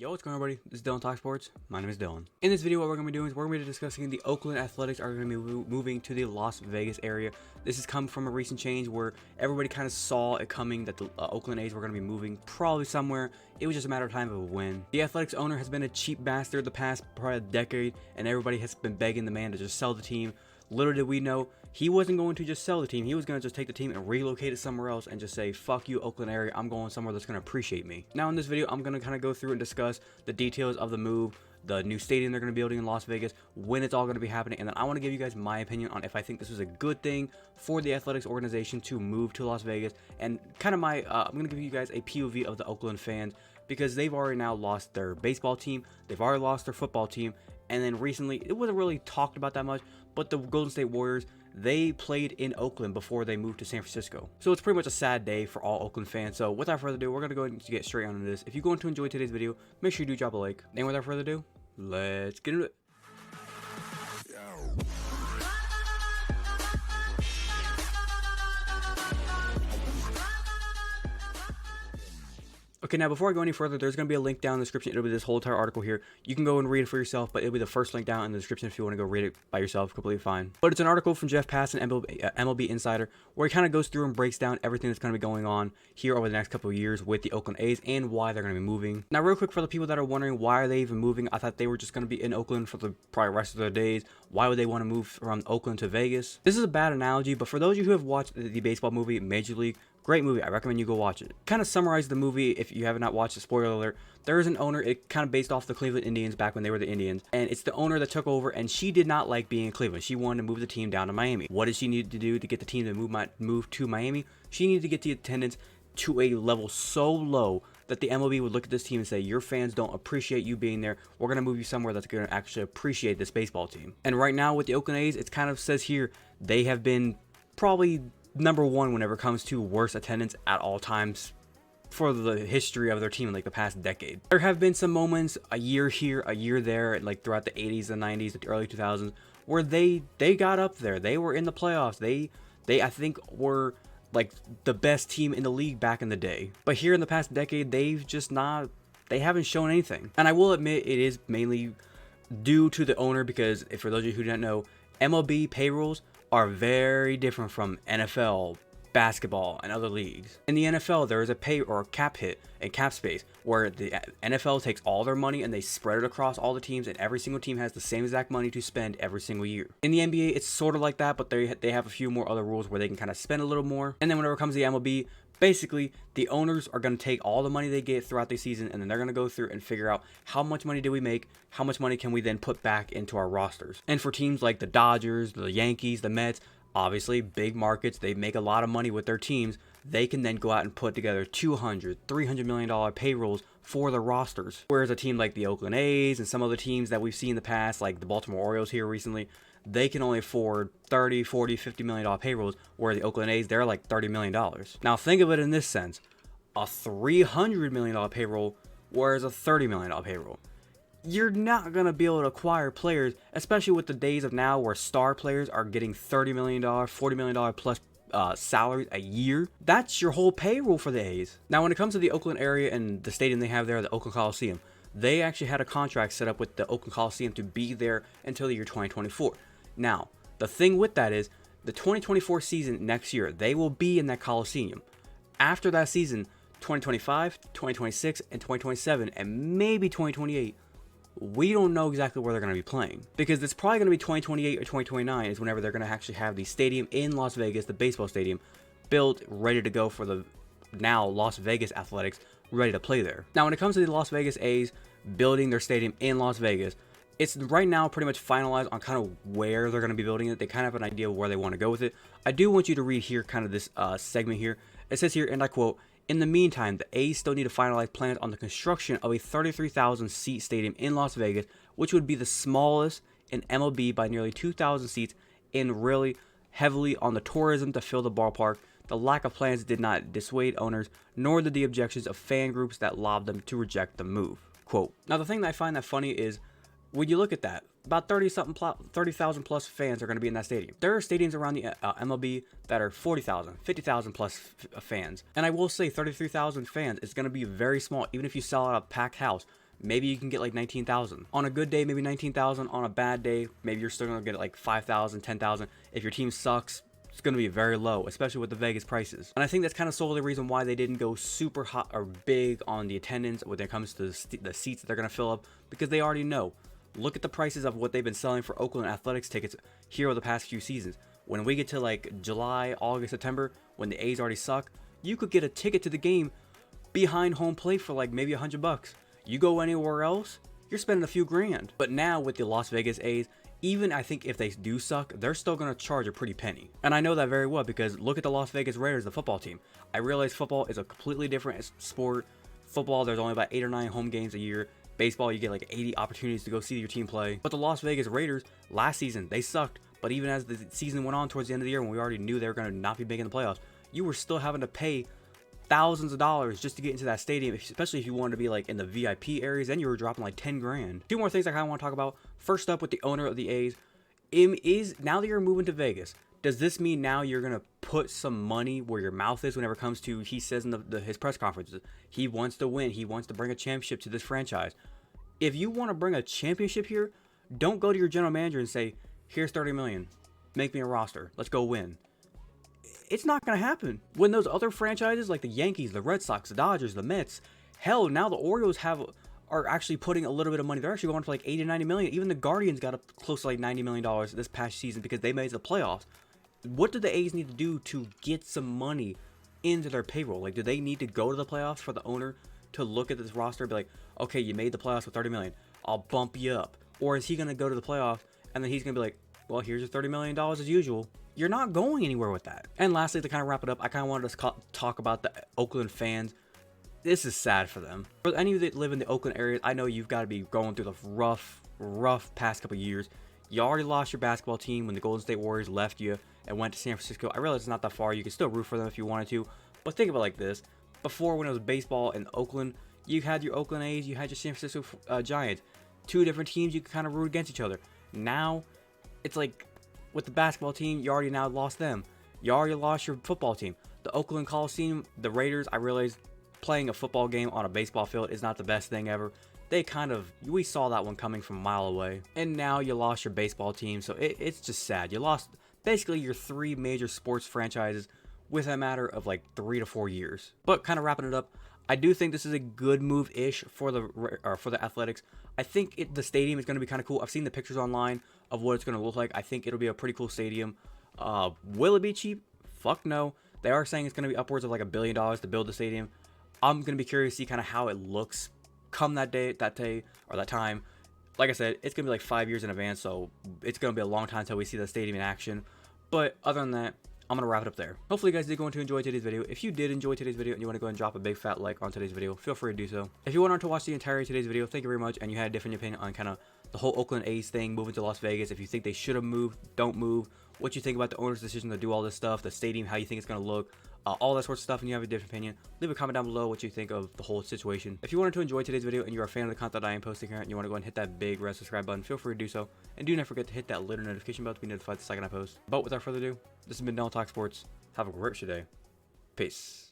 Yo, what's going on, everybody? This is Dylan Talk Sports. My name is Dylan. In this video, what we're going to be doing is we're going to be discussing the Oakland Athletics are going to be moving to the Las Vegas area. This has come from a recent change where everybody kind of saw it coming that the Oakland A's were going to be moving probably somewhere. It was just a matter of time of when. The Athletics owner has been a cheap bastard the past probably a decade, and everybody has been begging the man to just sell the team. Little did we know, he wasn't going to just sell the team. He was going to just take the team and relocate it somewhere else and just say, fuck you, Oakland area, I'm going somewhere that's going to appreciate me. Now in this video, I'm going to kind of go through and discuss the details of the move, the new stadium they're going to be building in Las Vegas, when it's all going to be happening, and then I want to give you guys my opinion on if I think this was a good thing for the athletics organization to move to Las Vegas, and kind of my, I'm going to give you guys a POV of the Oakland fans, because they've already now lost their baseball team, they've already lost their football team, and then recently, it wasn't really talked about that much, but the Golden State Warriors, they played in Oakland before they moved to San Francisco. So it's pretty much a sad day for all Oakland fans. So without further ado, we're going to go ahead and get straight on this. If you're going to enjoy today's video, make sure you do drop a like. And without further ado, let's get into it. Okay, now before I go any further, there's going to be a link down in the description. It'll be this whole entire article here. You can go and read it for yourself, but it'll be the first link down in the description if you want to go read it by yourself, completely fine. But it's an article from Jeff Passan, MLB Insider, where he kind of goes through and breaks down everything that's going to be going on here over the next couple of years with the Oakland A's and why they're going to be moving. Now, real quick, for the people that are wondering why are they even moving, I thought they were just going to be in Oakland for the probably rest of their days. Why would they want to move from Oakland to Vegas? This is a bad analogy, but for those of you who have watched the baseball movie Major League, great movie. I recommend you go watch it. Kind of summarize the movie if you have not watched it. Spoiler alert. There is an owner. It kind of based off the Cleveland Indians back when they were the Indians. And it's the owner that took over, and she did not like being in Cleveland. She wanted to move the team down to Miami. What did she need to do to get the team to move to Miami? She needed to get the attendance to a level so low that the MLB would look at this team and say, your fans don't appreciate you being there. We're going to move you somewhere that's going to actually appreciate this baseball team. And right now with the Oakland A's, it kind of says here, they have been probably number one whenever it comes to worst attendance at all times for the history of their team in like the past decade. There have been some moments, a year here, a year there, like throughout the 80s, the 90s, the early 2000s, where they got up there. They were in the playoffs. They I think were like the best team in the league back in the day. But here in the past decade, they've just not, they haven't shown anything. And I will admit it is mainly due to the owner, because for those of you who don't know, MLB payrolls are very different from NFL, basketball, and other leagues. In the NFL, there is a pay or a cap hit and cap space where the NFL takes all their money and they spread it across all the teams, and every single team has the same exact money to spend every single year. In the NBA, it's sort of like that, but they have a few more other rules where they can kind of spend a little more. And then whenever it comes to the MLB, basically, the owners are going to take all the money they get throughout the season, and then they're going to go through and figure out how much money do we make, how much money can we then put back into our rosters. And for teams like the Dodgers, the Yankees, the Mets, obviously big markets, they make a lot of money with their teams. They can then go out and put together $200-300 million payrolls for their rosters. Whereas a team like the Oakland A's and some other teams that we've seen in the past, like the Baltimore Orioles here recently, they can only afford $30-40-50 million payrolls, where the Oakland A's, they're like $30 million. Now think of it in this sense, a $300 million payroll, whereas a $30 million payroll. You're not going to be able to acquire players, especially with the days of now where star players are getting $30 million, $40 million plus salaries a year. That's your whole payroll for the A's. Now when it comes to the Oakland area and the stadium they have there, the Oakland Coliseum, they actually had a contract set up with the Oakland Coliseum to be there until the year 2024. Now, the thing with that is, the 2024 season next year, they will be in that Coliseum. After that season, 2025, 2026, and 2027, and maybe 2028, we don't know exactly where they're going to be playing. Because it's probably going to be 2028 or 2029 is whenever they're going to actually have the stadium in Las Vegas, the baseball stadium, built, ready to go for the now Las Vegas Athletics, ready to play there. Now, when it comes to the Las Vegas A's building their stadium in Las Vegas, it's right now pretty much finalized on kind of where they're going to be building it. They kind of have an idea of where they want to go with it. I do want you to read here kind of this segment here. It says here, and I quote, "In the meantime, the A's still need to finalize plans on the construction of a 33,000 seat stadium in Las Vegas, which would be the smallest in MLB by nearly 2,000 seats, and really heavily on the tourism to fill the ballpark. The lack of plans did not dissuade owners, nor did the objections of fan groups that lobbied them to reject the move." Quote. Now, the thing that I find that funny is, when you look at that, about 30,000 plus fans are going to be in that stadium. There are stadiums around the MLB that are 40,000, 50,000 plus fans. And I will say 33,000 fans is going to be very small. Even if you sell out a packed house, maybe you can get like 19,000. On a good day, maybe 19,000. On a bad day, maybe you're still gonna get like 5,000, 10,000. If your team sucks, it's going to be very low, especially with the Vegas prices. And I think that's kind of solely the reason why they didn't go super hot or big on the attendance when it comes to the seats that they're going to fill up, because they already know. Look at the prices of what they've been selling for Oakland Athletics tickets here over the past few seasons. When we get to like July, August, September, when the A's already suck, you could get a ticket to the game behind home plate for like maybe $100. You go anywhere else, you're spending a few grand. But now with the Las Vegas A's, even I think if they do suck, they're still going to charge a pretty penny. And I know that very well because look at the Las Vegas Raiders, the football team. I realize football is a completely different sport. Football, there's only about 8 or 9 home games a year. Baseball, you get like 80 opportunities to go see your team play. But the Las Vegas Raiders, last season, they sucked. But even as the season went on towards the end of the year, when we already knew they were going to not be making the playoffs, you were still having to pay thousands of dollars just to get into that stadium, especially if you wanted to be like in the VIP areas. Then you were dropping like 10 grand. Two more things I kind of want to talk about. First up, with the owner of the A's, now that you're moving to Vegas, does this mean now you're gonna put some money where your mouth is whenever it comes to, he says in his press conferences, he wants to win, he wants to bring a championship to this franchise. If you want to bring a championship here, don't go to your general manager and say, here's 30 million, make me a roster, let's go win. It's not going to happen. When those other franchises like the Yankees, the Red Sox, the Dodgers, the Mets, hell, now the Orioles are actually putting a little bit of money. They're actually going for like 80 to 90 million. Even the Guardians got up close to like $90 million this past season because they made the playoffs. What do the A's need to do to get some money into their payroll? Like, do they need to go to the playoffs for the owner to look at this roster and be like, okay, you made the playoffs with 30 million, I'll bump you up? Or is he going to go to the playoffs and then he's going to be like, well, here's your $30 million as usual? You're not going anywhere with that. And lastly, to kind of wrap it up, I kind of wanted to talk about the Oakland fans. This is sad for them. For any of you that live in the Oakland area, I know you've got to be going through the rough past couple years. You already lost your basketball team when the Golden State Warriors left you and went to San Francisco. I realize it's not that far. You can still root for them if you wanted to. But think of it like this. Before, when it was baseball in Oakland, you had your Oakland A's, you had your San Francisco Giants. Two different teams you could kind of root against each other. Now, it's like, with the basketball team, you already now lost them. You already lost your football team. The Oakland Coliseum, the Raiders, I realize playing a football game on a baseball field is not the best thing ever. We saw that one coming from a mile away. And now you lost your baseball team, so it's just sad. You lost basically your 3 major sports franchises with a matter of like 3 to 4 years. But kind of wrapping it up, I do think this is a good move-ish for the Athletics. I think the stadium is going to be kind of cool. I've seen the pictures online of what it's going to look like. I think it'll be a pretty cool stadium. Will it be cheap? Fuck no. They are saying it's going to be upwards of like $1 billion to build the stadium. I'm going to be curious to see kind of how it looks come that time. Like I said, it's going to be like 5 years in advance, so it's going to be a long time until we see the stadium in action. But other than that, I'm going to wrap it up there. Hopefully you guys did go on to enjoy today's video. If you did enjoy today's video and you want to go and drop a big fat like on today's video, feel free to do so. If you wanted to watch the entirety of today's video, thank you very much, and you had a different opinion on kind of the whole Oakland A's thing, moving to Las Vegas, if you think they should have moved, don't move, what you think about the owner's decision to do all this stuff, the stadium, how you think it's going to look, all that sort of stuff, and you have a different opinion, leave a comment down below what you think of the whole situation. If you wanted to enjoy today's video and you're a fan of the content I am posting here and you want to go and hit that big red subscribe button, feel free to do so. And do not forget to hit that little notification bell to be notified the second I post. But without further ado, this has been Talk Sports. Have a great day. Peace.